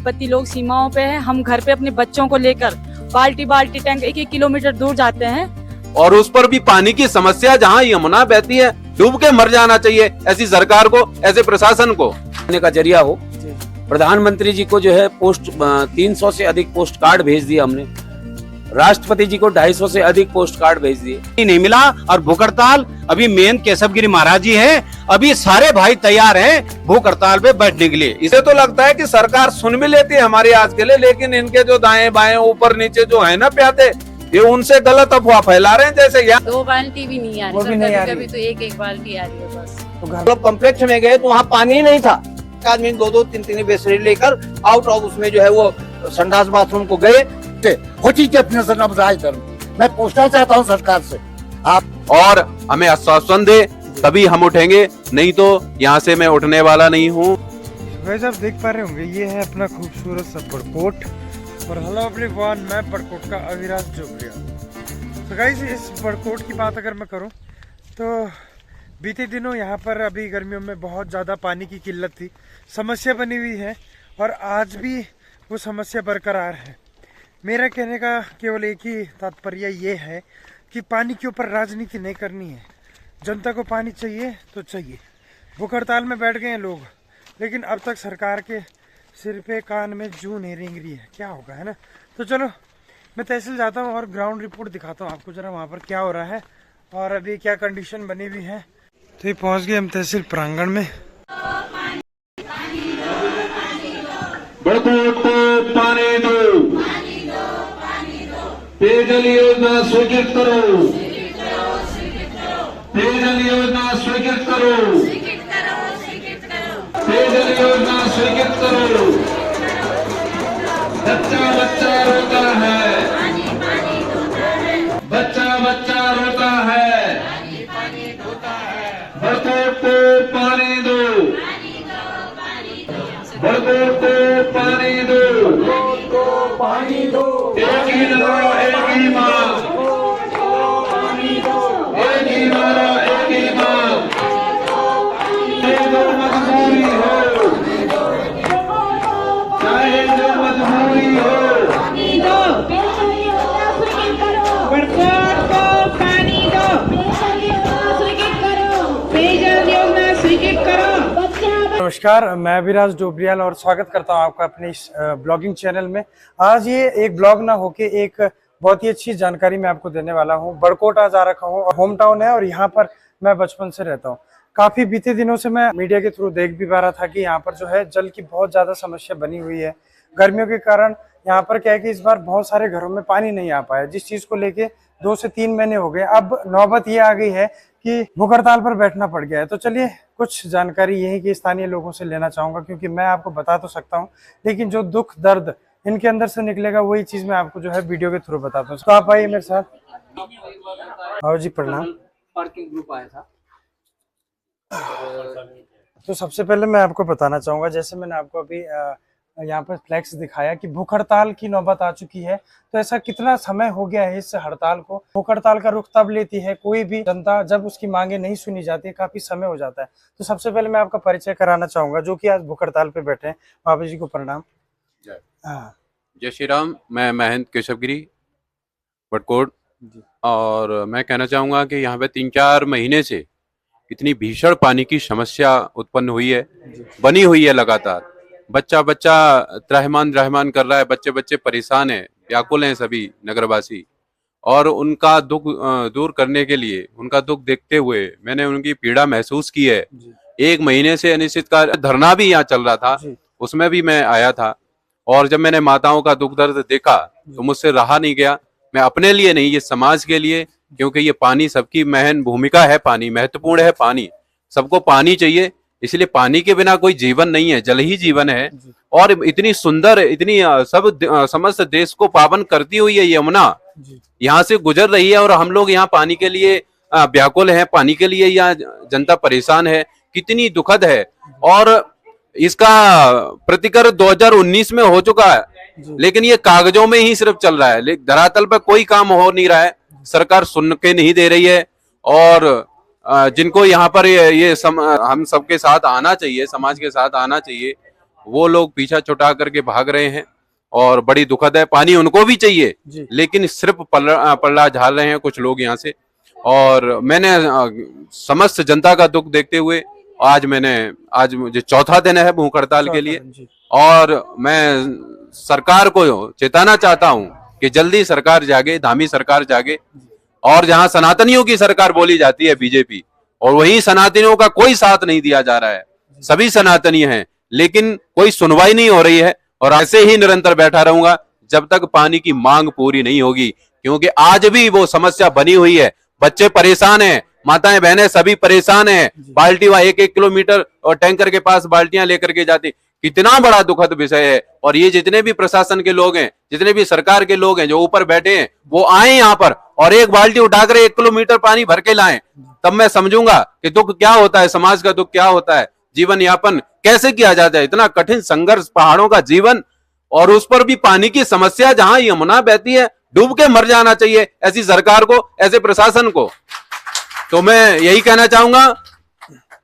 तिब्बती लोग सीमाओं पे हैं। हम घर पे अपने बच्चों को लेकर बाल्टी बाल्टी टैंक 1-1 किलोमीटर दूर जाते हैं और उस पर भी पानी की समस्या, जहाँ यमुना बहती है डूब के मर जाना चाहिए। ऐसी सरकार को, ऐसे प्रशासन को का जरिया हो। प्रधानमंत्री जी को जो है 300 से अधिक पोस्ट कार्ड भेज दिया हमने। राष्ट्रपति जी को 250 से अधिक पोस्ट कार्ड भेज दिए, नहीं मिला। और भूख हड़ताल अभी मेन केशवगिरी महाराज जी है, अभी सारे भाई तैयार हैं भूख हड़ताल पे बैठने के लिए। इसे तो लगता है कि सरकार सुन भी लेती है हमारी आज के लिए, लेकिन इनके जो दाएं बाएं ऊपर नीचे जो है ना प्यादे, ये उनसे गलत अफवाह फैला रहे हैं। जैसे यहाँ 2 बाल्टी भी नहीं आ रही, कभी तो 1-1 बाल्टी आ रही है बस। हम लोग कॉम्प्लेक्स में गए तो वहाँ पानी ही नहीं था। आदमी 2-2, 3-3 बेसरी लेकर आउट ऑफ उसमें जो है वो संडास बाथरूम को गए। वो चीज अपने से न बजाए धर्म मैं पूछना चाहता हूँ सरकार से, आप और हमें आश्वासन दे तभी हम उठेंगे, नहीं तो यहाँ से मैं उठने वाला नहीं हूँ। वैसे आप देख पा रहे होंगे ये है अपना खूबसूरत सा बड़कोट। और हेलो एवरीवन, मैं बड़कोट का अविराज जोबरियाल। तो गाइस, इस बड़कोट की बात अगर मैं करूं तो बीते दिनों यहाँ पर अभी गर्मियों में बहुत ज़्यादा पानी की किल्लत थी, समस्या बनी हुई है और आज भी वो समस्या बरकरार है। मेरा कहने का केवल एक ही तात्पर्य ये है कि पानी के ऊपर राजनीति नहीं करनी है। जनता को पानी चाहिए तो चाहिए। भूख हड़ताल में बैठ गए हैं लोग, लेकिन अब तक सरकार के सिर पे कान में जूं नहीं रेंग रही है। क्या होगा, है ना। तो चलो मैं तहसील जाता हूँ और ग्राउंड रिपोर्ट दिखाता हूँ आपको जरा वहाँ पर क्या हो रहा है और अभी क्या कंडीशन बनी हुई है। तो ये पहुँच गए हम तहसील प्रांगण में। बड़कोट को पानी दो, पेयजल योजना स्वीकृत करो, पेयजल योजना स्वीकृत करो, पेयजल योजना स्वीकृत करो। बच्चा बच्चा रोता है, बच्चा बच्चा रोता है, बड़कोट को पानी दो, बड़कोट को पानी दो, एक ही नारा एक ही मांग, एक ही नारा एक ही मांग, चाहे जो मजबूरी हो, चाहे जो मजबूरी हो। बड़कोट को पानी दो, पेयजल योजना स्वीकृत करो। नमस्कार, मैं अविराज डोबरियाल और स्वागत करता हूं आपका अपने इस ब्लॉगिंग चैनल में। आज ये एक ब्लॉग ना होके एक बहुत ही अच्छी जानकारी मैं आपको देने वाला हूं। बड़कोट आज आ रखा हूं, होम टाउन है और यहाँ पर मैं बचपन से रहता हूं। काफी बीते दिनों से मैं मीडिया के थ्रू देख भी पा रहा था कि यहाँ पर जो है जल की बहुत ज्यादा समस्या बनी हुई है। गर्मियों के कारण यहाँ पर क्या है कि इस बार बहुत सारे घरों में पानी नहीं आ पाया, जिस चीज को लेके 2 से 3 महीने हो गए। अब नौबत ये आ गई है कि भूख हड़ताल पर बैठना पड़ गया है। तो चलिए कुछ जानकारी यही कि स्थानीय लोगों से लेना चाहूंगा, क्योंकि मैं आपको बता तो सकता हूं, लेकिन जो दुख दर्द इनके अंदर से निकलेगा वही चीज मैं आपको जो है वीडियो के थ्रू बताता हूँ। तो आप आइए मेरे साथ। और जी प्रणाम। पार्किंग ग्रुप आया था। तो सबसे पहले मैं आपको बताना चाहूंगा, जैसे मैंने आपको अभी यहाँ पर फ्लैक्स दिखाया कि भूख हड़ताल की नौबत आ चुकी है। तो ऐसा कितना समय हो गया है इस हड़ताल को। भूख हड़ताल का रुख तब लेती है कोई भी जनता जब उसकी मांगे नहीं सुनी जाती है, काफी समय हो जाता है। तो सबसे पहले मैं आपका परिचय कराना चाहूंगा, जो कि आज भूख हड़ताल पे बैठे हैं। बाबा जी को प्रणाम। जय श्री राम। मैं महेंद्र केशवगिरी, बड़कोट। और मैं कहना चाहूँगा कि यहाँ पे 3-4 महीने से इतनी भीषण पानी की समस्या उत्पन्न हुई है, बनी हुई है लगातार। बच्चा बच्चा त्रहमान कर रहा है, बच्चे बच्चे परेशान हैं, व्याकुल हैं सभी नगरवासी। और उनका दुख दूर करने के लिए, उनका दुख देखते हुए मैंने उनकी पीड़ा महसूस की है। 1 महीने से अनिश्चितकाल धरना भी यहाँ चल रहा था, उसमें भी मैं आया था। और जब मैंने माताओं का दुख दर्द देखा तो मुझसे रहा नहीं गया। मैं अपने लिए नहीं, ये समाज के लिए, क्योंकि ये पानी सबकी महन भूमिका है, पानी महत्वपूर्ण है, पानी सबको पानी चाहिए। इसलिए पानी के बिना कोई जीवन नहीं है, जल ही जीवन है। और इतनी सुंदर, इतनी समस्त देश को पावन करती हुई है यमुना यहाँ से गुजर रही है, और हम लोग यहाँ पानी के लिए व्याकुल हैं, पानी के लिए यहाँ जनता परेशान है। कितनी दुखद है। और इसका प्रतिकर 2019 में हो चुका है, लेकिन ये कागजों में ही सिर्फ चल रहा है, धरातल पर कोई काम हो नहीं रहा है। सरकार सुन के नहीं दे रही है। और जिनको यहाँ पर हम सबके साथ आना चाहिए, समाज के साथ आना चाहिए, वो लोग पीछा छुटा करके भाग रहे हैं और बड़ी दुखद है। पानी उनको भी चाहिए, लेकिन सिर्फ पल्ला झाल रहे हैं कुछ लोग यहाँ से। और मैंने समस्त जनता का दुख देखते हुए आज मुझे चौथा दिन है भूख हड़ताल के लिए, और मैं सरकार को चेताना चाहता हूँ कि जल्दी सरकार जागे, धामी सरकार जागे। और जहाँ सनातनियों की सरकार बोली जाती है बीजेपी, और वही सनातनियों का कोई साथ नहीं दिया जा रहा है। सभी सनातनी हैं, लेकिन कोई सुनवाई नहीं हो रही है। और ऐसे ही निरंतर बैठा रहूंगा जब तक पानी की मांग पूरी नहीं होगी, क्योंकि आज भी वो समस्या बनी हुई है। बच्चे परेशान हैं, माताएं बहनें सभी परेशान हैं। बाल्टी वहां 1-1 किलोमीटर और टैंकर के पास बाल्टियां लेकर के जाती, कितना बड़ा दुखद विषय है। और ये जितने भी प्रशासन के लोग हैं, जितने भी सरकार के लोग हैं जो ऊपर बैठे हैं, वो आए यहाँ पर और एक बाल्टी उठाकर 1 किलोमीटर पानी भर के लाएं, तब मैं समझूंगा कि दुख क्या होता है, समाज का दुख क्या होता है, जीवन यापन कैसे किया जाता है। इतना कठिन संघर्ष, पहाड़ों का जीवन, और उस पर भी पानी की समस्या। जहां यमुना बहती है, डूब के मर जाना चाहिए ऐसी सरकार को, ऐसे प्रशासन को। तो मैं यही कहना चाहूंगा,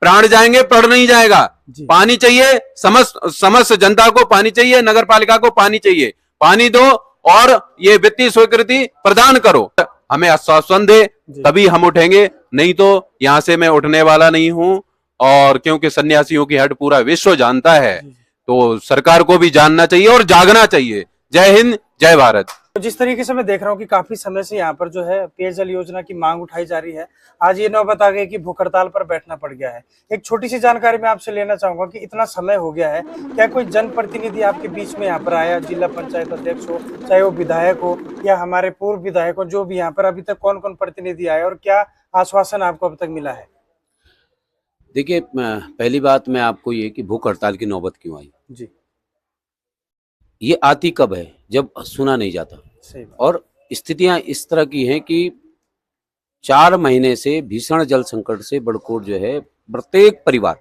प्राण जाएंगे प्रण नहीं जाएगा। पानी चाहिए, समस्त जनता को पानी चाहिए, नगर पालिका को पानी चाहिए। पानी दो और ये वित्तीय स्वीकृति प्रदान करो, हमें आश्वासन दे, तभी हम उठेंगे। नहीं तो यहां से मैं उठने वाला नहीं हूं। और क्योंकि सन्यासियों की हट पूरा विश्व जानता है, तो सरकार को भी जानना चाहिए और जागना चाहिए। जय हिंद, जय भारत। तो जिस तरीके से मैं देख रहा हूँ कि काफी समय से यहाँ पर जो है पेयजल योजना की मांग उठाई जा रही है, आज ये नौबत आ गई कि भूख हड़ताल पर बैठना पड़ गया है। एक छोटी सी जानकारी मैं आपसे लेना चाहूंगा कि इतना समय हो गया है, क्या कोई जनप्रतिनिधि आपके बीच में यहाँ पर आया, जिला पंचायत अध्यक्ष हो, चाहे वो विधायक हो या हमारे पूर्व विधायक हो, जो भी यहाँ पर अभी तक कौन कौन प्रतिनिधि आए और क्या आश्वासन आपको अब तक मिला है? देखिए, पहली बात मैं आपको ये कि भूख हड़ताल की नौबत क्यों आई जी, ये आती कब है, जब सुना नहीं जाता। सही बात। और स्थितियां इस तरह की हैं कि 4 महीने से भीषण जल संकट से बड़कोट जो है, प्रत्येक परिवार,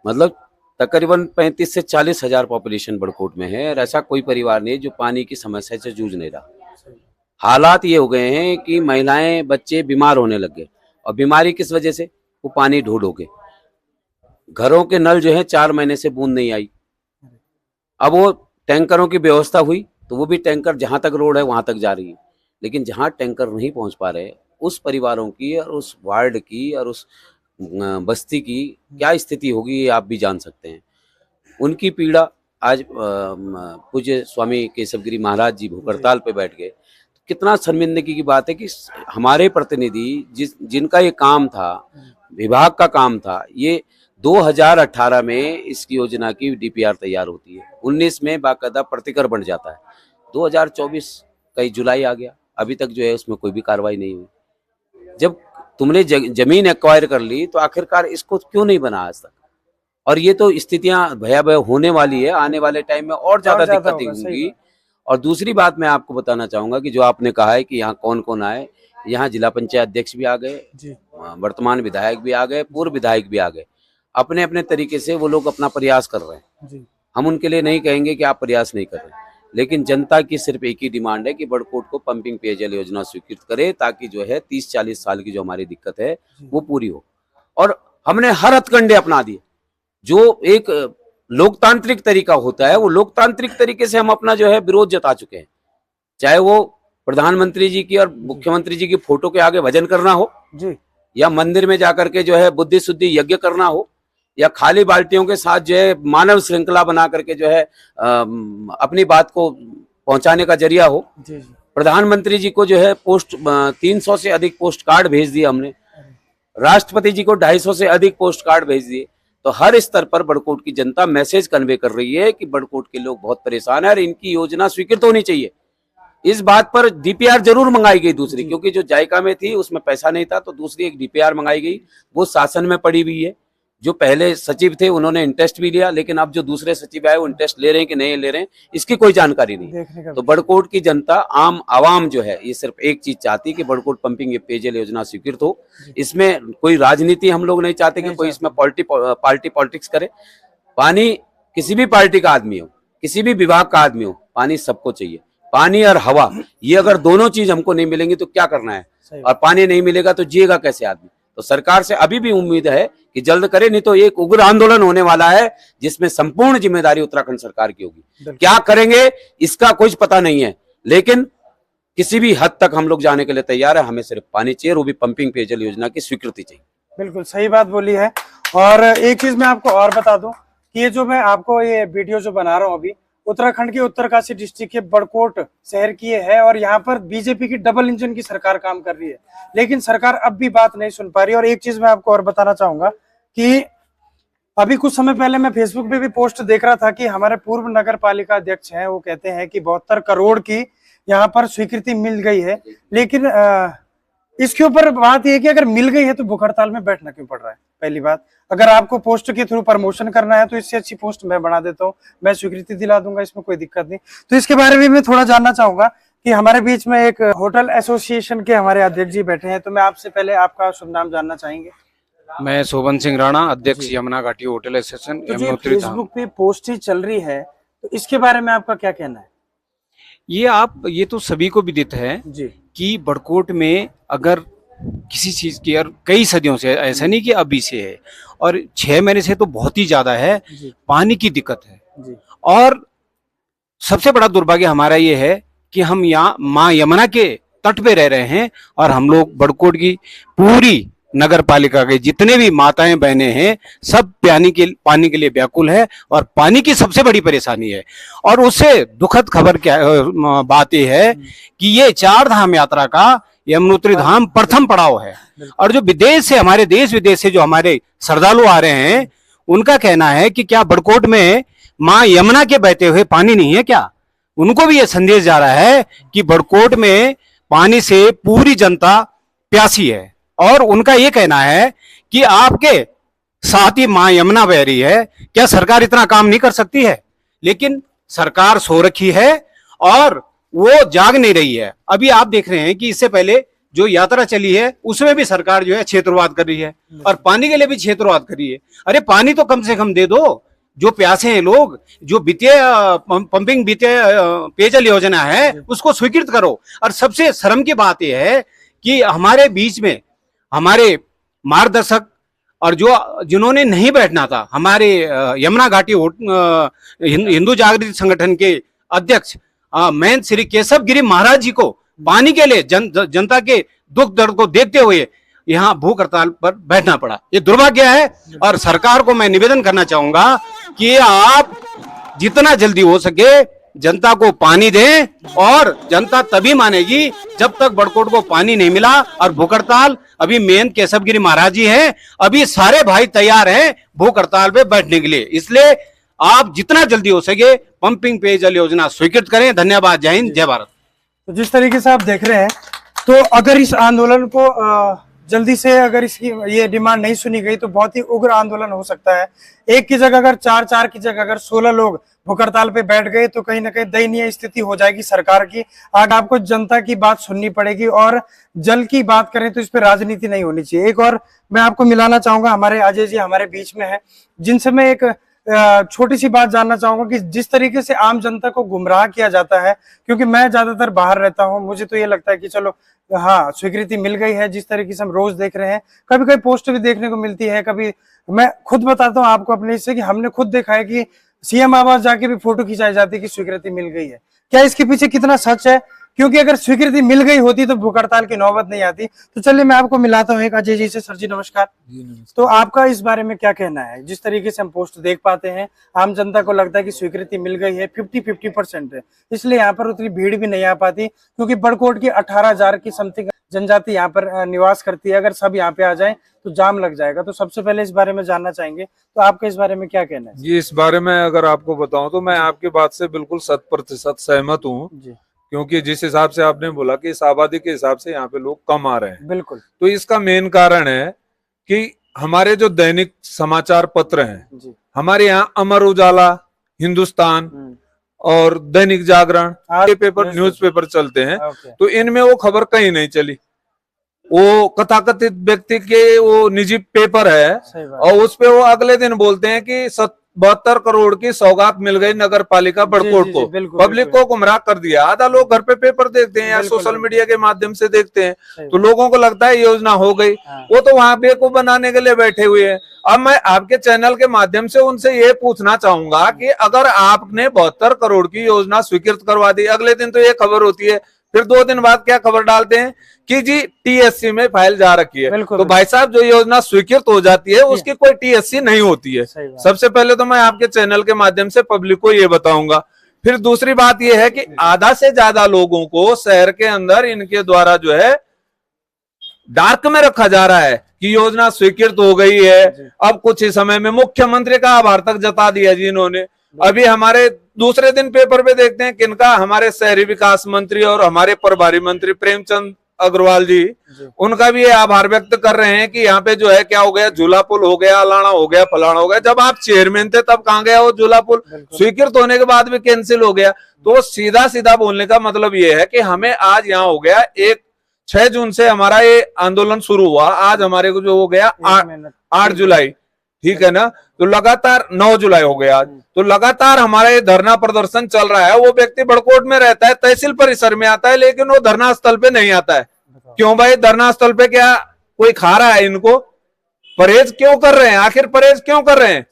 मतलब तकरीबन 35 से 40 हजार पॉपुलेशन बड़कोट में है, और ऐसा कोई परिवार नहीं जो पानी की समस्या से जूझ नहीं रहा। हालात ये हो गए हैं कि महिलाएं, बच्चे बीमार होने लग गए। और बीमारी किस वजह से? वो पानी ढो ढो के। घरों के नल जो है 4 महीने से बूंद नहीं आई। अब वो टैंकरों की व्यवस्था हुई तो वो भी टैंकर जहां तक रोड है वहां तक जा रही है, लेकिन जहां टैंकर नहीं पहुंच पा रहे, उस परिवारों की और उस वार्ड की और उस बस्ती की क्या स्थिति होगी ये आप भी जान सकते हैं। उनकी पीड़ा आज पूज्य स्वामी केशवगिरी महाराज जी भूख हड़ताल पे बैठ गए। तो कितना शर्मिंदगी की बात है कि हमारे प्रतिनिधि जिनका ये काम था, विभाग का काम था, ये 2018 में इस योजना की डीपीआर तैयार होती है, 19 में बाकायदा प्रतिकर बन जाता है, 2024 कई जुलाई आ गया, अभी तक जो है उसमें कोई भी कार्रवाई नहीं हुई। जब तुमने जमीन एक्वायर कर ली तो आखिरकार इसको क्यों नहीं बना आज तक? और ये तो स्थितियां भयावह होने वाली है, आने वाले टाइम में और ज्यादा दिक्कतें होंगी। और दूसरी बात मैं आपको बताना चाहूंगा कि जो आपने कहा है कि यहाँ कौन कौन आए, यहाँ जिला पंचायत अध्यक्ष भी आ गए, वर्तमान विधायक भी आ गए, पूर्व विधायक भी आ गए। अपने अपने तरीके से वो लोग अपना प्रयास कर रहे हैं। हम उनके लिए नहीं कहेंगे कि आप प्रयास नहीं कर रहे, लेकिन जनता की सिर्फ एक ही डिमांड है कि बड़कोट को पंपिंग पेयजल योजना स्वीकृत करे, ताकि जो है 30-40 साल की जो हमारी दिक्कत है वो पूरी हो। और हमने हर हथकंडे अपना दिए, जो एक लोकतांत्रिक तरीका होता है, वो लोकतांत्रिक तरीके से हम अपना जो है विरोध जता चुके हैं। चाहे वो प्रधानमंत्री जी की और मुख्यमंत्री जी की फोटो के आगे भजन करना हो जी, या मंदिर में जाकर के जो है बुद्धि शुद्धि यज्ञ करना हो, या खाली बाल्टियों के साथ जो है मानव श्रृंखला बना करके जो है अपनी बात को पहुंचाने का जरिया हो। प्रधानमंत्री जी को जो है 300 से अधिक पोस्ट कार्ड भेज दिए हमने, राष्ट्रपति जी को 250 से अधिक पोस्ट कार्ड भेज दिए। तो हर स्तर पर बड़कोट की जनता मैसेज कन्वे कर रही है कि बड़कोट के लोग बहुत परेशान है और इनकी योजना स्वीकृत होनी चाहिए। इस बात पर डीपीआर जरूर मंगाई गई दूसरी, क्योंकि जो जायका में थी उसमें पैसा नहीं था, तो दूसरी एक डीपीआर मंगाई गई, वो शासन में पड़ी हुई है। जो पहले सचिव थे उन्होंने इंटरेस्ट भी लिया, लेकिन अब जो दूसरे सचिव आए वो इंटरेस्ट ले रहे हैं कि नहीं ले रहे हैं इसकी कोई जानकारी नहीं। तो बड़कोट की जनता, आम आवाम जो है, ये सिर्फ एक चीज चाहती है कि बड़कोट पंपिंग पेयजल योजना स्वीकृत हो। इसमें कोई राजनीति हम लोग नहीं चाहते कि कोई इसमें पार्टी पॉलिटिक्स करे। पानी किसी भी पार्टी का आदमी हो, किसी भी विभाग का आदमी हो, पानी सबको चाहिए। पानी और हवा, ये अगर दोनों चीज हमको नहीं मिलेंगी तो क्या करना है, और पानी नहीं मिलेगा तो जिएगा कैसे आदमी। तो सरकार से अभी भी उम्मीद है कि जल्द करे, नहीं तो एक उग्र आंदोलन होने वाला है जिसमें संपूर्ण जिम्मेदारी उत्तराखंड सरकार की होगी। क्या करेंगे इसका कुछ पता नहीं है, लेकिन किसी भी हद तक हम लोग जाने के लिए तैयार है। हमें सिर्फ पानी चाहिए, वो भी पंपिंग पेयजल योजना की स्वीकृति चाहिए। बिल्कुल सही बात बोली है। और एक चीज मैं आपको और बता दूं कि ये जो मैं आपको ये वीडियो जो बना रहा हूँ अभी, उत्तराखंड के उत्तरकाशी डिस्ट्रिक्ट के बड़कोट शहर की है और यहाँ पर बीजेपी की डबल इंजन की सरकार काम कर रही है, लेकिन सरकार अब भी बात नहीं सुन पा रही। और एक चीज मैं आपको और बताना चाहूंगा कि अभी कुछ समय पहले मैं फेसबुक पे भी पोस्ट देख रहा था कि हमारे पूर्व नगर पालिका अध्यक्ष हैं, वो कहते हैं कि 72 करोड़ की यहाँ पर स्वीकृति मिल गई है, लेकिन इसके ऊपर बात यह कि अगर मिल गई है तो भूख हड़ताल में बैठना क्यों पड़ रहा है। पहली बात, अगर आपको पोस्ट के थ्रू प्रमोशन करना है तो इससे अच्छी पोस्ट मैं बना देता हूँ, मैं स्वीकृति दिला दूंगा, इसमें कोई दिक्कत नहीं। तो इसके बारे में मैं थोड़ा जानना चाहूंगा कि हमारे बीच में एक होटल एसोसिएशन के हमारे अध्यक्ष जी बैठे हैं, तो मैं आपसे पहले आपका शुभ नाम जानना चाहेंगे। मैं शोभन सिंह राणा, अध्यक्ष यमुना घाटी होटल एसोसिएशन तो जो यमुनोत्री धाम। फेसबुक पे पोस्ट ही चल रही है, तो इसके बारे में आपका क्या कहना है? ये तो सभी को विदित है जी कि बड़कोट में अगर किसी चीज की, और कई सदियों से, ऐसा नहीं कि अभी से है, और 6 महीने से तो बहुत ही ज्यादा है, जी पानी की दिक्कत है। जी और सबसे बड़ा दुर्भाग्य हमारा ये है कि हम यहाँ माँ यमुना के तट पे रह रहे हैं और हम लोग बड़कोट की पूरी नगर पालिका के जितने भी माताएं बहनें हैं सब पानी के लिए व्याकुल है और पानी की सबसे बड़ी परेशानी है। और उससे दुखद खबर क्या बात यह है कि ये 4 धाम यात्रा का यमुनोत्री धाम प्रथम पड़ाव है। और जो विदेश से, हमारे देश विदेश से जो हमारे श्रद्धालु आ रहे हैं, उनका कहना है कि क्या बड़कोट में माँ यमुना के बहते हुए पानी नहीं है क्या? उनको भी ये संदेश जा रहा है कि बड़कोट में पानी से पूरी जनता प्यासी है। और उनका ये कहना है कि आपके साथ ही माँ यमुना बह रही है, क्या सरकार इतना काम नहीं कर सकती है? लेकिन सरकार सो रखी है और वो जाग नहीं रही है। अभी आप देख रहे हैं कि इससे पहले जो यात्रा चली है उसमें भी सरकार जो है क्षेत्रवाद कर रही है और पानी के लिए भी क्षेत्रवाद कर रही है। अरे पानी तो कम से कम दे दो, जो प्यासे हैं लोग, जो वित्तीय पंपिंग वित्तीय पेयजल योजना है उसको स्वीकृत करो। और सबसे शर्म की बात यह है कि हमारे बीच में हमारे मार्गदर्शक और जो जिन्होंने नहीं बैठना था, हमारे यमुना घाटी हिंदू जागृति संगठन के अध्यक्ष महंत श्री केशव गिरी महाराज जी को पानी के लिए जनता के दुख दर्द को देखते हुए यहाँ भूख हड़ताल पर बैठना पड़ा। ये दुर्भाग्य है। और सरकार को मैं निवेदन करना चाहूंगा कि आप जितना जल्दी हो सके जनता को पानी दें, और जनता तभी मानेगी जब तक बड़कोट को पानी नहीं मिला। और भूख हड़ताल, अभी महंत केशव गिरी महाराज जी हैं, अभी सारे भाई तैयार हैं भूख हड़ताल पे बैठने के लिए। इसलिए आप जितना जल्दी हो सके पंपिंग पेयजल योजना स्वीकृत करें। धन्यवाद। जय हिंद, जय भारत। तो जिस तरीके से आप देख रहे हैं, तो अगर इस आंदोलन को जल्दी से अगर इसकी ये डिमांड नहीं सुनी गई तो बहुत ही उग्र आंदोलन हो सकता है। एक की जगह अगर 4 की जगह अगर 16 लोग भूख हड़ताल पे बैठ गए तो कहीं ना कहीं दयनीय स्थिति हो जाएगी सरकार की। आज आपको जनता की बात सुननी पड़ेगी और जल की बात करें तो इस पे राजनीति नहीं होनी चाहिए। एक और मैं आपको मिलाना चाहूंगा, हमारे अजय जी हमारे बीच में है, जिनसे मैं एक छोटी सी बात जानना चाहूंगा कि जिस तरीके से आम जनता को गुमराह किया जाता है, क्योंकि मैं ज्यादातर बाहर रहता हूं, मुझे तो ये लगता है कि चलो हाँ स्वीकृति मिल गई है। जिस तरीके से हम रोज देख रहे हैं, कभी कभी पोस्ट भी देखने को मिलती है, कभी मैं खुद बताता हूँ आपको अपने इससे कि हमने खुद देखा है कि सीएम आवास जाके भी फोटो खिंचाई जाती है कि स्वीकृति मिल गई है। क्या इसके पीछे कितना सच है? क्योंकि अगर स्वीकृति मिल गई होती तो भूख हड़ताल की नौबत नहीं आती। तो चलिए मैं आपको मिलाता हूँ एक अजय जी से। सर जी नमस्कार। तो आपका इस बारे में क्या कहना है? जिस तरीके से हम पोस्ट देख पाते हैं, आम जनता को लगता है कि स्वीकृति मिल गई है, 50-50% है, इसलिए यहाँ पर उतनी भीड़ भी नहीं आ पाती, क्योंकि बड़कोट की 18,000 की समथिंग जनजाति यहाँ पर निवास करती है। अगर सब यहाँ पे आ जाए तो जाम लग जाएगा। तो सबसे पहले इस बारे में जानना चाहेंगे, तो आपका इस बारे में क्या कहना है? जी, इस बारे में अगर आपको बताऊं तो मैं आपकी बात से बिल्कुल 100% सहमत हूँ, क्योंकि जिस हिसाब से आपने बोला कि इस आबादी के हिसाब से यहाँ पे लोग कम आ रहे हैं, बिल्कुल, तो इसका मेन कारण है कि हमारे जो दैनिक समाचार पत्र हैं, हमारे यहाँ अमर उजाला, हिंदुस्तान और दैनिक जागरण, ये पेपर न्यूज़पेपर चलते हैं, तो इनमें वो खबर कहीं नहीं चली। वो कथाकथित व्यक्ति के वो निजी पेपर है और उस पे वो अगले दिन बोलते हैं कि 72 करोड़ की सौगात मिल गई नगर पालिका बड़कोट को। बिल्कुल, पब्लिक को गुमराह कर दिया। आधा लोग घर पे पेपर देखते हैं या बिल्कुल, सोशल बिल्कुल। मीडिया के माध्यम से देखते हैं, सही तो लोगों को लगता है योजना हो गई। हाँ। वो तो वहां बेवकूफ बनाने के लिए बैठे हुए हैं। अब मैं आपके चैनल के माध्यम से उनसे ये पूछना चाहूंगा कि अगर आपने 72 करोड़ की योजना स्वीकृत करवा दी, अगले दिन तो ये खबर होती है, फिर 2 दिन बाद क्या खबर डालते हैं कि जी टीएससी में फाइल जा रखी है। बिल्कुल, तो भाई साहब, जो योजना स्वीकृत हो जाती है उसकी कोई टीएससी नहीं होती है। सही बात। सबसे पहले तो मैं आपके चैनल के माध्यम से पब्लिक को ये बताऊंगा। फिर दूसरी बात यह है कि आधा से ज्यादा लोगों को शहर के अंदर इनके द्वारा जो है डार्क में रखा जा रहा है कि योजना स्वीकृत हो गई है। अब कुछ ही समय में मुख्यमंत्री का आभार तक जता दिया जी इन्होंने। अभी हमारे दूसरे दिन पेपर पे देखते हैं किनका, हमारे शहरी विकास मंत्री और हमारे प्रभारी मंत्री प्रेमचंद अग्रवाल जी, उनका भी ये आभार व्यक्त कर रहे हैं कि यहाँ पे जो है क्या हो गया, झूला पुल हो गया, अलाना हो गया, फलाना हो गया। जब आप चेयरमैन थे तब कहाँ गया वो झूला पुल? स्वीकृत होने के बाद भी कैंसिल हो गया। तो सीधा सीधा बोलने का मतलब ये है कि हमें आज यहाँ हो गया 6 जून से हमारा ये आंदोलन शुरू हुआ, आज हमारे को जो हो गया 8 जुलाई, ठीक है ना। तो लगातार 9 जुलाई हो गया आज, तो लगातार हमारा ये धरना प्रदर्शन चल रहा है। वो व्यक्ति बड़कोट में रहता है, तहसील परिसर में आता है, लेकिन वो धरना स्थल पे नहीं आता है। क्यों भाई? धरना स्थल पे क्या कोई खा रहा है इनको? परहेज क्यों कर रहे हैं? आखिर परहेज क्यों कर रहे हैं?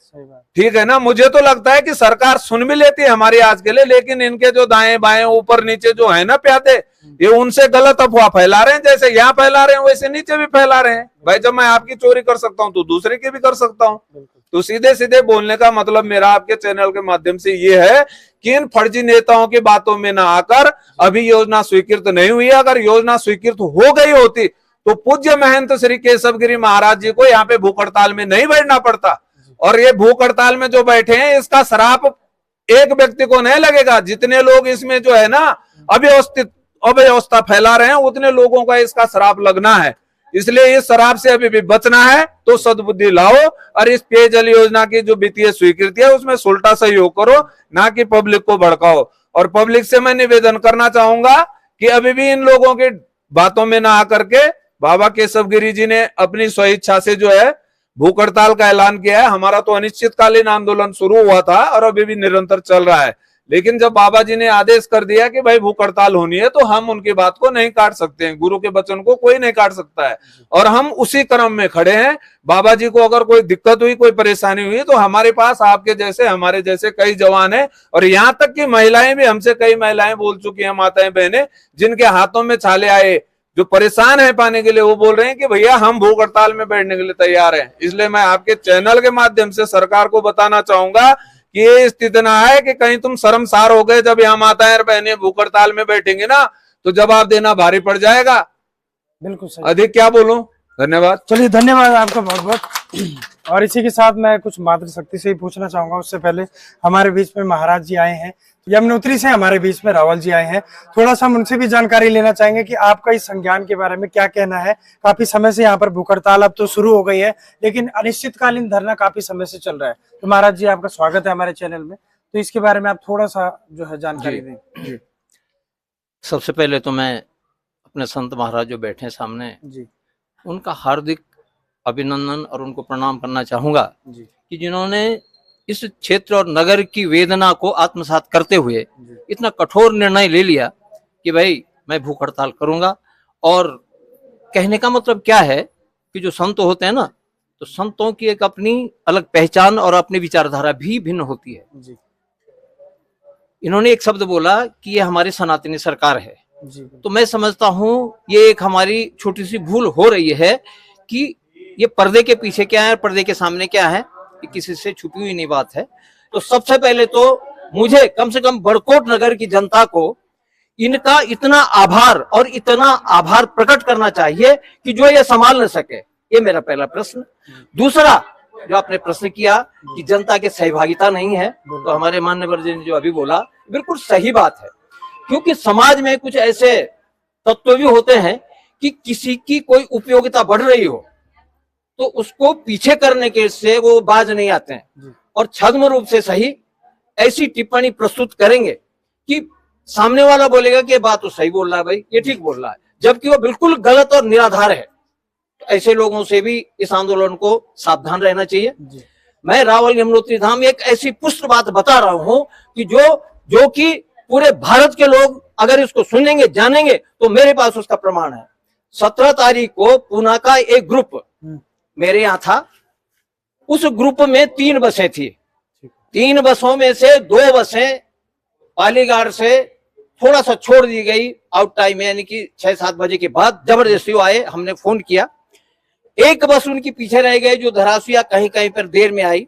ठीक है ना। मुझे तो लगता है कि सरकार सुन भी लेती है हमारी आज के लिए, लेकिन इनके जो दाएं बाएं ऊपर नीचे जो है ना प्यादे, ये उनसे गलत अफवाह फैला रहे हैं। जैसे यहाँ फैला रहे हैं वैसे नीचे भी फैला रहे हैं। भाई जब मैं आपकी चोरी कर सकता हूँ तो दूसरे की भी कर सकता हूँ। तो सीधे सीधे बोलने का मतलब मेरा आपके चैनल के माध्यम से ये है कि इन फर्जी नेताओं की बातों में ना आकर, अभी योजना स्वीकृत नहीं हुई है। अगर योजना स्वीकृत हो गई होती तो पूज्य महंत श्री केशवगिरी महाराज जी को यहाँ पे भूख हड़ताल में नहीं बैठना पड़ता। और ये भूख हड़ताल में जो बैठे हैं, इसका श्राप एक व्यक्ति को नहीं लगेगा। जितने लोग इसमें जो है ना अव्यवस्था फैला रहे हैं, उतने लोगों का इसका श्राप लगना है। इसलिए इस शराब से अभी भी बचना है तो सद्बुद्धि लाओ और इस पेयजल योजना की जो वित्तीय स्वीकृति है उसमें सुलटा सहयोग करो, ना कि पब्लिक को भड़काओ। और पब्लिक से मैं निवेदन करना चाहूंगा कि अभी भी इन लोगों की बातों में ना आकर के, बाबा केशवगिरी जी ने अपनी स्वेच्छा से जो है भूख हड़ताल का ऐलान किया है। हमारा तो अनिश्चितकालीन आंदोलन शुरू हुआ था और अभी भी निरंतर चल रहा है। लेकिन जब बाबा जी ने आदेश कर दिया कि भाई भूख हड़ताल होनी है, तो हम उनकी बात को नहीं काट सकते हैं। गुरु के वचन को कोई नहीं काट सकता है और हम उसी क्रम में खड़े हैं। बाबा जी को अगर कोई दिक्कत हुई, कोई परेशानी हुई, तो हमारे पास आपके जैसे, हमारे जैसे कई जवान हैं। और यहाँ तक कि महिलाएं भी, हमसे कई महिलाएं बोल चुकी हैं, माताएं बहनें, जिनके हाथों में छाले आए, जो परेशान है पाने के लिए, वो बोल रहे हैं कि भैया हम भूख हड़ताल में बैठने के लिए तैयार हैं। इसलिए मैं आपके चैनल के माध्यम से सरकार को बताना चाहूंगा कि ये स्थिति ना है कि कहीं तुम शर्मसार हो गए जब यहाँ माताएं और बहनें भूख हड़ताल में बैठेंगे ना, तो जवाब देना भारी पड़ जाएगा। बिल्कुल सही। अधिक क्या बोलूं? धन्यवाद। चलिए, धन्यवाद आपका बहुत बहुत। और इसी के साथ मैं कुछ मातृशक्ति से ही पूछना चाहूंगा। उससे पहले हमारे बीच में महाराज जी आए हैं, यमुनोत्री से हमारे बीच में रावल जी आए हैं। थोड़ा सा हम उनसे भी जानकारी लेना चाहेंगे कि आपका इस संज्ञान के बारे में क्या कहना है। काफी समय से यहाँ पर भूख हड़ताल अब तो शुरू हो गई है, लेकिन अनिश्चितकालीन धरना काफी समय से चल रहा है। तो महाराज जी, आपका स्वागत है हमारे चैनल में। तो इसके बारे में आप थोड़ा सा जो है जानकारी दें। सबसे पहले तो मैं अपने संत महाराज जो बैठे हैं सामने जी, उनका हार्दिक अभिनंदन और उनको प्रणाम करना चाहूंगा कि जिन्होंने इस क्षेत्र और नगर की वेदना को आत्मसात करते हुए इतना कठोर निर्णय ले लिया कि भाई मैं भूख हड़ताल करूंगा। और कहने का मतलब क्या है कि जो संत होते हैं ना, तो संतों की एक अपनी अलग पहचान और अपनी विचारधारा भी भिन्न होती है। इन्होंने एक शब्द बोला कि ये हमारी सनातनी सरकार है, तो मैं समझता हूं ये एक हमारी छोटी सी भूल हो रही है कि ये पर्दे के पीछे क्या है, पर्दे के सामने क्या है, ये किसी से छुपी हुई नहीं बात है। तो सबसे पहले तो मुझे कम से कम बड़कोट नगर की जनता को इनका इतना आभार और इतना आभार प्रकट करना चाहिए कि जो ये संभाल न सके। ये मेरा पहला प्रश्न। दूसरा, जो आपने प्रश्न किया कि जनता की सहभागिता नहीं है, तो हमारे माननीय जी ने जो अभी बोला बिल्कुल सही बात है। क्योंकि समाज में कुछ ऐसे तत्व भी होते हैं कि किसी की कोई उपयोगिता बढ़ रही हो तो उसको पीछे करने के से वो बाज नहीं आते हैं और छद्म रूप से सही ऐसी टिप्पणी प्रस्तुत करेंगे कि सामने वाला बोलेगा कि ये बात तो सही बोल रहा है भाई, ये ठीक बोल रहा है, जबकि वो बिल्कुल गलत और निराधार है। तो ऐसे लोगों से भी इस आंदोलन को सावधान रहना चाहिए। मैं रावल यमुनोत्री धाम एक ऐसी पुष्ट बात बता रहा हूं कि जो कि पूरे भारत के लोग अगर इसको सुनेंगे जानेंगे तो मेरे पास उसका प्रमाण है। 17 तारीख को पूना का एक ग्रुप मेरे यहाँ था, उस ग्रुप में 3 बसें थी। 3 बसों में से 2 बसें पालीगाड़ से थोड़ा सा छोड़ दी गई आउट टाइम में, यानी कि 6-7 बजे के बाद जबरदस्ती वो आए, हमने फोन किया। एक बस उनकी पीछे रह गई जो धरासू या कहीं कहीं पर देर में आई,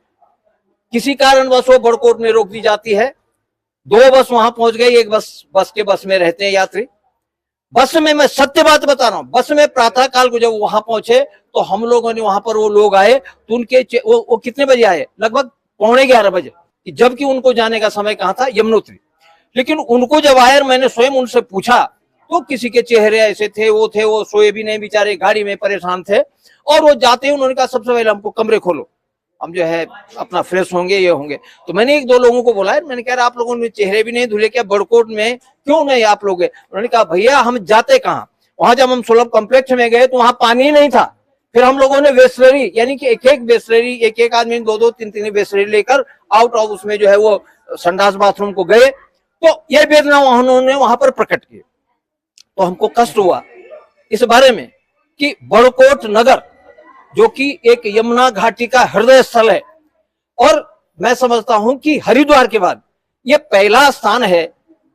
किसी कारणवश वो बड़कोट में रोक दी जाती है। 2 बस वहां पहुंच गई, एक बस में रहते हैं यात्री। बस में मैं सत्य बात बता रहा हूं, बस में प्रातः काल को जब वहां पहुंचे तो हम लोगों ने वहां पर वो लोग आए तो उनके वो कितने बजे आए, लगभग 11:45 बजे, जबकि उनको जाने का समय कहाँ था, यमुनोत्री। लेकिन उनको जब आए मैंने स्वयं उनसे पूछा तो किसी के चेहरे ऐसे थे, वो सोए भी नहीं बेचारे, गाड़ी में परेशान थे। और वो जाते ही उन्होंने कहा सबसे पहले हमको कमरे खोलो, हम जो है अपना फ्रेश होंगे, ये होंगे। तो मैंने 1-2 लोगों को बोला, मैंने कहा आप लोगों ने चेहरे भी नहीं धुले क्या, बड़कोट में क्यों नहीं आप लोग गए? उन्होंने कहा भैया हम जाते कहाँ, वहां जब हम सुलभ कॉम्प्लेक्स में गए तो वहां पानी नहीं था। फिर हम लोगों ने वेस्टनरी, यानी कि एक वेस्टनरी, एक आदमी 2-2, 3-3 वेस्टनरी लेकर आउट ऑफ उसमें जो है वो संडास बाथरूम को गए। तो ये वेदना उन्होंने वहां पर प्रकट की। तो हमको कष्ट हुआ इस बारे में कि बड़कोट नगर जो कि एक यमुना घाटी का हृदय स्थल है, और मैं समझता हूं कि हरिद्वार के बाद ये पहला स्थान है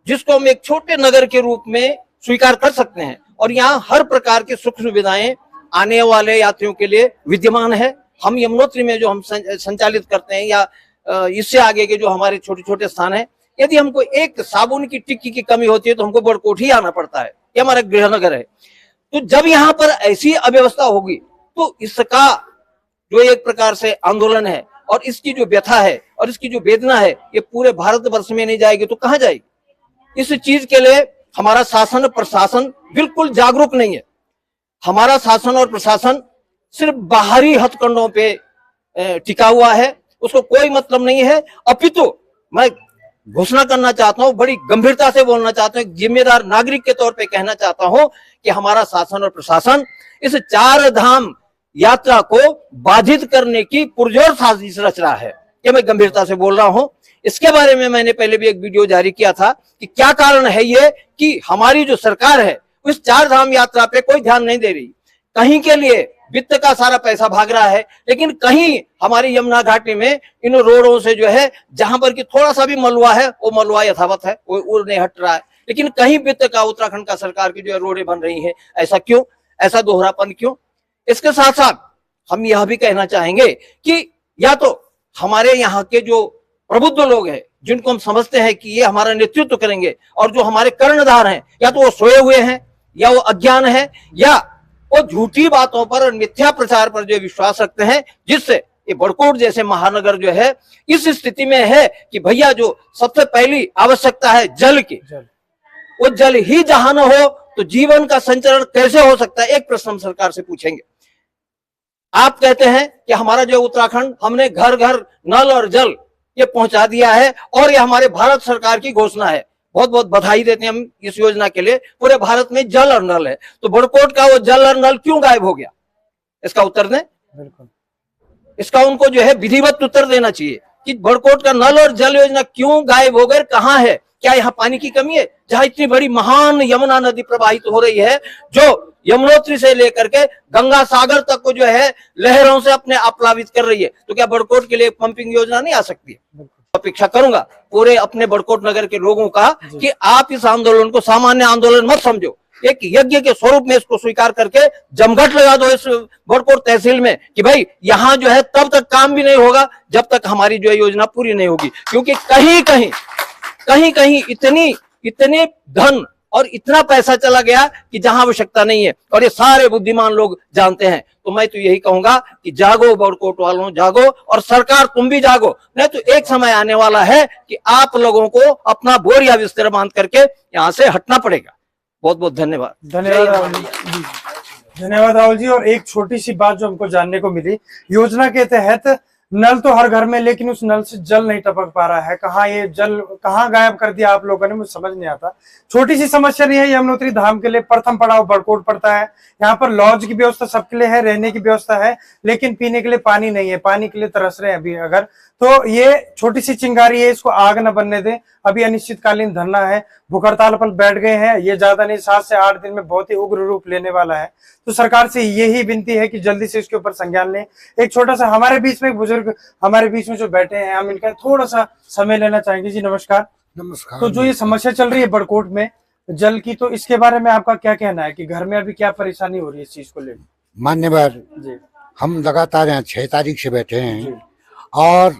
जिसको हम एक छोटे नगर के रूप में स्वीकार कर सकते हैं। और यहाँ हर प्रकार की सुख सुविधाएं आने वाले यात्रियों के लिए विद्यमान है। हम यमुनोत्री में जो हम संचालित करते हैं या इससे आगे के जो हमारे छोटे छोटे स्थान है, यदि हमको एक साबुन की टिक्की की कमी होती है तो हमको बड़कोट ही आना पड़ता है, ये हमारा गृहनगर है। तो जब यहाँ पर ऐसी अव्यवस्था होगी तो इसका जो एक प्रकार से आंदोलन है और इसकी जो व्यथा है और इसकी जो वेदना है, ये पूरे भारतवर्ष में नहीं जाएगी तो कहां जाएगी? इस चीज के लिए हमारा शासन प्रशासन बिल्कुल जागरूक नहीं है। हमारा शासन और प्रशासन सिर्फ बाहरी हथकंडों पे टिका हुआ है, उसको कोई मतलब नहीं है। अपितु मैं घोषणा करना चाहता हूं, बड़ी गंभीरता से बोलना चाहता हूं, जिम्मेदार नागरिक के तौर पे कहना चाहता हूं कि हमारा शासन और प्रशासन इस 4 धाम यात्रा को बाधित करने की पुरजोर साजिश रच रहा है। ये मैं गंभीरता से बोल रहा हूं। इसके बारे में मैंने पहले भी एक वीडियो जारी किया था कि क्या कारण है ये कि हमारी जो सरकार है उस 4 धाम यात्रा पे कोई ध्यान नहीं दे रही। कहीं के लिए वित्त का सारा पैसा भाग रहा है, लेकिन कहीं हमारी यमुना घाटी में इन रोडों से जो है जहां पर कि थोड़ा सा भी मलुआ है वो मलुआ यथावत है, वो उड़ नहीं हट रहा है। लेकिन कहीं वित्त का उत्तराखंड का सरकार की जो है रोडें बन रही है, ऐसा क्यों? ऐसा दोहरापन क्यों? इसके साथ साथ हम यह भी कहना चाहेंगे कि या तो हमारे यहाँ के जो प्रबुद्ध लोग हैं जिनको हम समझते हैं कि ये हमारा नेतृत्व करेंगे, और जो हमारे कर्णधार हैं या तो वो सोए हुए हैं या वो अज्ञान है या वो झूठी बातों पर और मिथ्या प्रचार पर जो विश्वास रखते हैं, जिससे ये बड़कोट जैसे महानगर जो है इस स्थिति में है कि भैया जो सबसे पहली आवश्यकता है जल की, वो जल ही जहां न हो तो जीवन का संचरण कैसे हो सकता है? एक प्रश्न हम सरकार से पूछेंगे। आप कहते हैं कि हमारा जो उत्तराखंड, हमने घर घर नल और जल ये पहुंचा दिया है और ये हमारे भारत सरकार की घोषणा है। बहुत बहुत बधाई देते हैं हम इस योजना के लिए। पूरे भारत में जल और नल है, तो बड़कोट का वो जल और नल क्यों गायब हो गया? इसका उत्तर दें। बिल्कुल, इसका उनको जो है विधिवत उत्तर देना चाहिए कि बड़कोट का नल और जल योजना क्यों गायब हो गए, कहाँ है? क्या यहाँ पानी की कमी है? जहाँ इतनी बड़ी महान यमुना नदी प्रवाहित हो रही है जो यमुनोत्री से लेकर के गंगा सागर तक को जो है लहरों से अपने आप प्लावित कर रही है, तो क्या बड़कोट के लिए पंपिंग योजना नहीं आ सकती है? अपेक्षा करूंगा पूरे अपने बड़कोट नगर के लोगों का कि आप इस आंदोलन को सामान्य आंदोलन मत समझो, एक यज्ञ के स्वरूप में इसको स्वीकार करके जमघट लगा दो इस बड़कोट तहसील में कि भाई यहाँ जो है तब तक काम भी नहीं होगा जब तक हमारी जो है योजना पूरी नहीं होगी। क्योंकि कहीं कहीं इतने धन और इतना पैसा चला गया कि जहां आवश्यकता नहीं है, और ये सारे बुद्धिमान लोग जानते हैं। तो मैं तो यही कहूंगा कि जागो बड़कोट वालों, जागो, और सरकार तुम भी जागो, नहीं तो एक समय आने वाला है कि आप लोगों को अपना बोरिया बिस्तर बांध करके यहाँ से हटना पड़ेगा। बहुत बहुत धन्यवाद। धन्यवाद राहुल जी, धन्यवाद राहुल जी। और एक छोटी सी बात जो हमको जानने को मिली, योजना के तहत नल तो हर घर में, लेकिन उस नल से जल नहीं टपक पा रहा है। कहाँ ये जल कहाँ गायब कर दिया आप लोगों ने, मुझे समझ नहीं आता। छोटी सी समस्या नहीं है, यमुनोत्री धाम के लिए प्रथम पड़ाव बड़कोट पड़ता है। यहाँ पर लॉज की व्यवस्था सबके लिए है, रहने की व्यवस्था है, लेकिन पीने के लिए पानी नहीं है। पानी के लिए तरस रहे हैं अभी। अगर तो ये छोटी सी चिंगारी है, इसको आग न बनने दें। अभी अनिश्चितकालीन धरना है, भूख हड़ताल पर बैठ गए हैं। ये ज्यादा नहीं, 7 से 8 दिन में बहुत ही उग्र रूप लेने वाला है। तो सरकार से यही विनती है कि जल्दी से इसके ऊपर संज्ञान लें। एक छोटा सा हमारे बीच में एक बुजुर्ग हमारे बीच में जो बैठे हैं, हम इनका थोड़ा सा समय लेना चाहेंगे। जी नमस्कार। नमस्कार। तो जो ये समस्या चल रही है बड़कोट में जल की, तो इसके बारे में आपका क्या कहना है कि घर में अभी क्या परेशानी हो रही है इस चीज को लेकर? मान्यवर जी हम लगातार यहाँ 6 तारीख से बैठे हैं और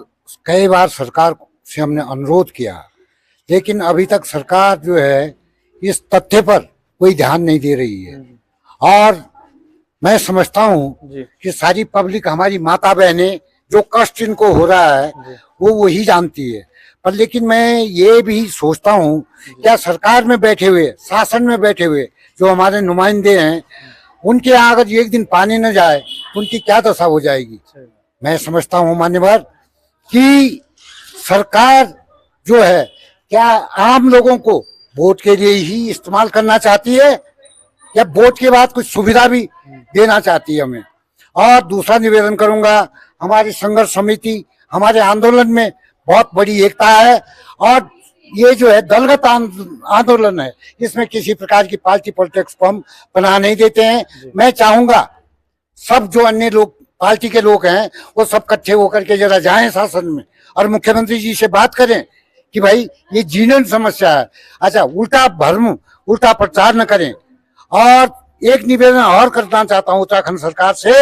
कई बार सरकार से हमने अनुरोध किया, लेकिन अभी तक सरकार जो है इस तथ्य पर कोई ध्यान नहीं दे रही है। और मैं समझता हूँ जी कि सारी पब्लिक, हमारी माता बहनें, जो कष्ट इनको हो रहा है वो वही जानती है। पर लेकिन मैं ये भी सोचता हूँ, क्या सरकार में बैठे हुए, शासन में बैठे हुए जो हमारे नुमाइंदे हैं, उनके यहाँ अगर एक दिन पानी न जाए तो उनकी क्या दशा हो जाएगी। मैं समझता हूँ मान्यवर कि सरकार जो है क्या आम लोगों को वोट के लिए ही इस्तेमाल करना चाहती है, या वोट के बाद कुछ सुविधा भी देना चाहती है हमें। और दूसरा निवेदन करूंगा, हमारी संघर्ष समिति, हमारे आंदोलन में बहुत बड़ी एकता है और ये जो है दलगत आंदोलन है, इसमें किसी प्रकार की पार्टी पॉलिटिक्स को हम पनाह नहीं देते हैं। मैं चाहूंगा सब जो अन्य लोग पार्टी के लोग हैं वो सब इकट्ठे होकर के जरा जाएं शासन में और मुख्यमंत्री जी से बात करें कि भाई ये जीवन समस्या है। अच्छा, उल्टा भ्रम, उल्टा प्रचार न करें। और एक निवेदन और करना चाहता हूँ उत्तराखंड सरकार से,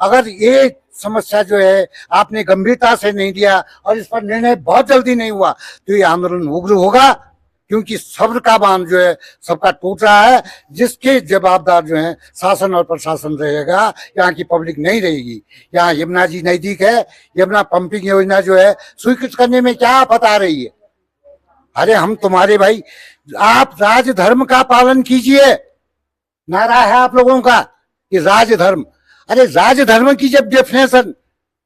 अगर ये समस्या जो है आपने गंभीरता से नहीं लिया और इस पर निर्णय बहुत जल्दी नहीं हुआ तो ये आंदोलन उग्र होगा, क्योंकि सब्र का बांध जो है सबका टूट रहा है, जिसके जवाबदार जो है शासन और प्रशासन रहेगा, यहाँ की पब्लिक नहीं रहेगी। यहाँ यमुना जी नजदीक है, यमुना पंपिंग योजना जो है स्वीकृत करने में क्या आफत आ रही है। अरे हम तुम्हारे भाई, आप राजधर्म का पालन कीजिए। नारा है आप लोगों का कि राजधर्म, अरे राजधर्म की जब डेफिनेशन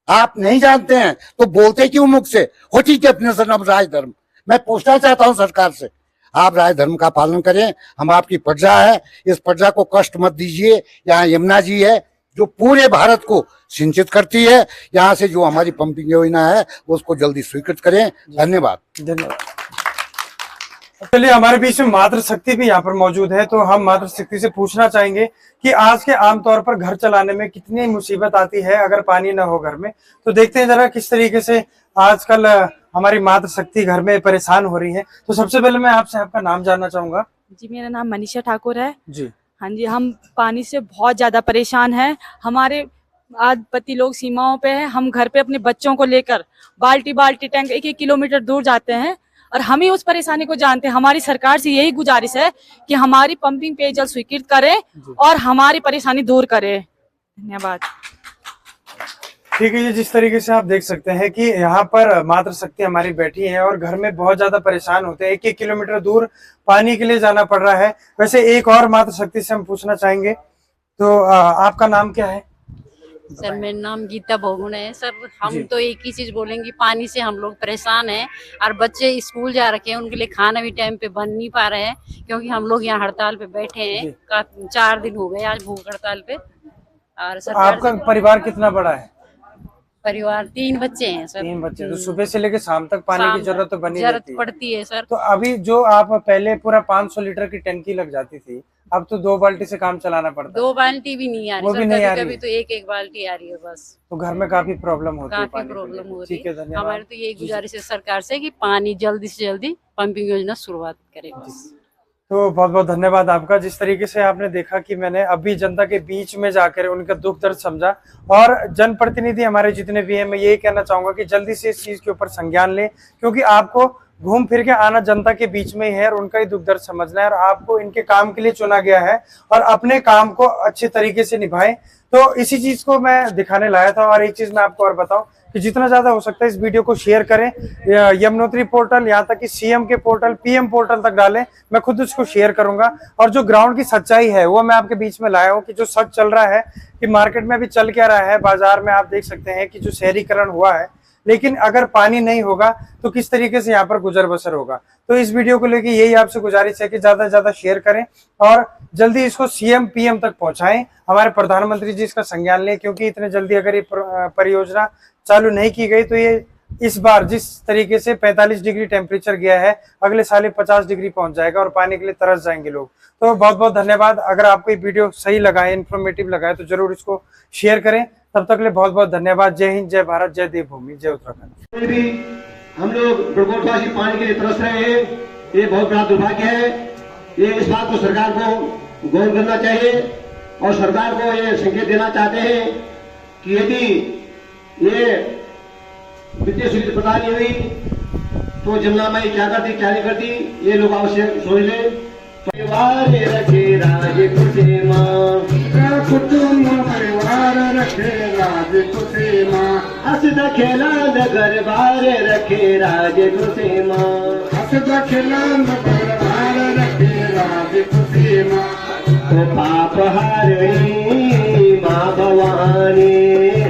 आप नहीं जानते हैं तो बोलते क्यों मुख से, व्हाट इज डेफिनेशन ऑफ राजधर्म। मैं पूछना चाहता हूं सरकार से, आप राजधर्म का पालन करें। हम आपकी प्रजा है, इस प्रजा को कष्ट मत दीजिए। यहाँ यमुना जी है जो पूरे भारत को सिंचित करती है, यहाँ से जो हमारी पंपिंग योजना है उसको जल्दी स्वीकृत करें। धन्यवाद। धन्यवाद। चलिए, हमारे बीच में मातृ शक्ति भी यहाँ पर मौजूद है, तो हम मातृ शक्ति से पूछना चाहेंगे कि आज के आमतौर पर घर चलाने में कितनी मुसीबत आती है अगर पानी ना हो घर में। तो देखते हैं जरा किस तरीके से आजकल हमारी मातृ शक्ति घर में परेशान हो रही है। तो सबसे पहले मैं आपसे आपका नाम जानना चाहूंगा। जी, मेरा नाम मनीषा ठाकुर है। जी हाँ जी, हम पानी से बहुत ज्यादा परेशान हैं। हमारे आज पति लोग सीमाओं पे हैं, हम घर पे अपने बच्चों को लेकर बाल्टी बाल्टी टैंक 1-1 किलोमीटर दूर जाते हैं और हम ही उस परेशानी को जानते हैं। हमारी सरकार से यही गुजारिश है कि हमारी पंपिंग पेयजल स्वीकृत करें और हमारी परेशानी दूर करें। धन्यवाद। ठीक है, ये जिस तरीके से आप देख सकते हैं कि यहाँ पर मातृ शक्ति हमारी बैठी है और घर में बहुत ज्यादा परेशान होते हैं। 1-1 किलोमीटर दूर पानी के लिए जाना पड़ रहा है। वैसे एक और मातृ शक्ति से हम पूछना चाहेंगे, तो आपका नाम क्या है? सर मेरा नाम गीता भोगुण है। सर हम तो एक ही चीज बोलेंगे, पानी से हम लोग परेशान हैं और बच्चे स्कूल जा रखे हैं, उनके लिए खाना भी टाइम पे बन नहीं पा रहे हैं, क्योंकि हम लोग यहाँ हड़ताल पे बैठे हैं। 4 दिन हो गए आज भूख हड़ताल पे। और सर आपका परिवार कितना बड़ा है? परिवार 3 बच्चे हैं सर। 3 बच्चे। तो सुबह से लेकर शाम तक पानी की जरूरत तो बनी रहती है। पड़ती है सर। तो अभी जो आप पहले पूरा 500 लीटर की टंकी लग जाती थी, अब तो 2 बाल्टी से काम चलाना पड़ता है। 2 बाल्टी भी नहीं आ रही वो सर, भी नहीं आ रही कभी तो 1-1 बाल्टी आ रही है बस। तो घर में काफी प्रॉब्लम होती है। काफी प्रॉब्लम हो रही ठीक है, है। धन्यवाद। हमारे तो यही गुजारिश है सरकार से कि पानी जल्दी से जल्दी पंपिंग योजना शुरुआत करे बस। तो बहुत बहुत धन्यवाद आपका। जिस तरीके से आपने देखा कि मैंने अभी जनता के बीच में जाकर उनका दुख दर्द समझा, और जनप्रतिनिधि हमारे जितने भी हैं, मैं यही कहना चाहूंगा कि जल्दी से इस चीज के ऊपर संज्ञान लें, क्योंकि आपको घूम फिर के आना जनता के बीच में ही है और उनका ही दुख दर्द समझना है, और आपको इनके काम के लिए चुना गया है और अपने काम को अच्छे तरीके से निभाएं। तो इसी चीज को मैं दिखाने लाया था। और एक चीज मैं आपको और बताऊं कि जितना ज्यादा हो सकता है इस वीडियो को शेयर करें, यमुनोत्री पोर्टल, यहाँ तक कि सीएम के पोर्टल, पीएम पोर्टल तक डालें। मैं खुद उसको शेयर करूंगा और जो ग्राउंड की सच्चाई है वो मैं आपके बीच में लाया हूँ कि जो सच चल रहा है कि मार्केट में अभी चल क्या रहा है। बाजार में आप देख सकते हैं कि जो शहरीकरण हुआ है, लेकिन अगर पानी नहीं होगा तो किस तरीके से यहाँ पर गुजर बसर होगा। तो इस वीडियो को लेके यही आपसे गुजारिश है कि ज्यादा से ज्यादा शेयर करें और जल्दी इसको सीएम पीएम तक पहुंचाएं। हमारे प्रधानमंत्री जी इसका संज्ञान लें, क्योंकि इतने जल्दी अगर ये परियोजना चालू नहीं की गई तो ये इस बार जिस तरीके से 45 डिग्री टेम्परेचर गया है, अगले साल 50 डिग्री पहुंच जाएगा और पानी के लिए तरस जाएंगे लोग। तो बहुत बहुत धन्यवाद। अगर आपको ये वीडियो सही लगा है, इन्फॉर्मेटिव लगा है, तो जरूर इसको शेयर करें। तब तक के लिए बहुत बहुत धन्यवाद। जय हिंद, जय भारत, जय देवभूमि, जय उत्तराखंड। भी हम लोग बड़कोटवासी पानी के लिए तरस रहे हैं, ये बहुत बड़ा दुर्भाग्य है। ये इस बात को सरकार को गौर करना चाहिए और सरकार को ये संकेत देना चाहते हैं कि यदि ये वित्तीय सुविधा प्रदान नहीं हुई तो जमुना माई क्या करती क्या नहीं करती, ये लोग अवश्य सोच लें। परिवार रखे राज खुशे माँ, कुटुंब परिवार रखे राज खुशे माँ, हंसदा खेलांद घर बार रखे राज खुशे माँ, हंसदा खेलांद घर बार रखे राज खुशे माँ, तो पाप हारणी माँ भवानी।